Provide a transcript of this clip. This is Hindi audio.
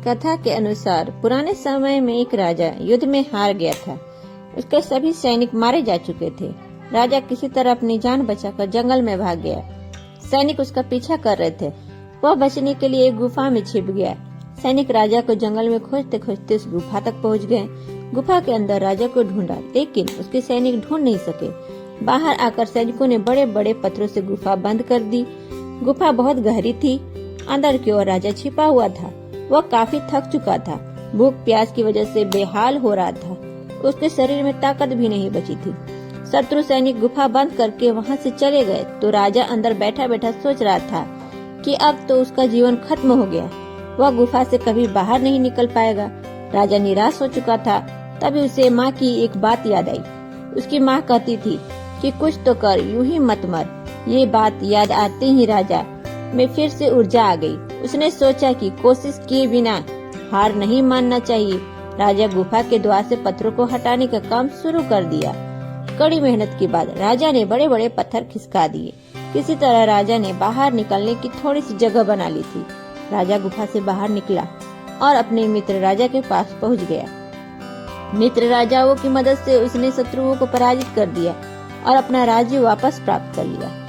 कथा के अनुसार पुराने समय में एक राजा युद्ध में हार गया था। उसके सभी सैनिक मारे जा चुके थे। राजा किसी तरह अपनी जान बचाकर जंगल में भाग गया। सैनिक उसका पीछा कर रहे थे। वह बचने के लिए एक गुफा में छिप गया। सैनिक राजा को जंगल में खोजते खोजते उस गुफा तक पहुंच गए। गुफा के अंदर राजा को ढूंढा, लेकिन उसके सैनिक ढूंढ नहीं सके। बाहर आकर सैनिकों ने बड़े बड़े पत्थरों से गुफा बंद कर दी। गुफा बहुत गहरी थी। अंदर की ओर राजा छिपा हुआ था। वह काफी थक चुका था। भूख प्यास की वजह से बेहाल हो रहा था। उसके शरीर में ताकत भी नहीं बची थी। शत्रु सैनिक गुफा बंद करके वहां से चले गए तो राजा अंदर बैठा बैठा सोच रहा था कि अब तो उसका जीवन खत्म हो गया। वह गुफा से कभी बाहर नहीं निकल पाएगा। राजा निराश हो चुका था। तभी उसे माँ की एक बात याद आई। उसकी माँ कहती थी कि कुछ तो कर, यूं ही मत मर। ये बात याद आते ही राजा में फिर से ऊर्जा आ गई। उसने सोचा कि कोशिश किए बिना हार नहीं मानना चाहिए। राजा गुफा के द्वार से पत्थरों को हटाने का काम शुरू कर दिया। कड़ी मेहनत के बाद राजा ने बड़े बड़े पत्थर खिसका दिए। किसी तरह राजा ने बाहर निकलने की थोड़ी सी जगह बना ली थी। राजा गुफा से बाहर निकला और अपने मित्र राजा के पास पहुंच गया। मित्र राजाओं की मदद से उसने शत्रुओं को पराजित कर दिया और अपना राज्य वापस प्राप्त कर लिया।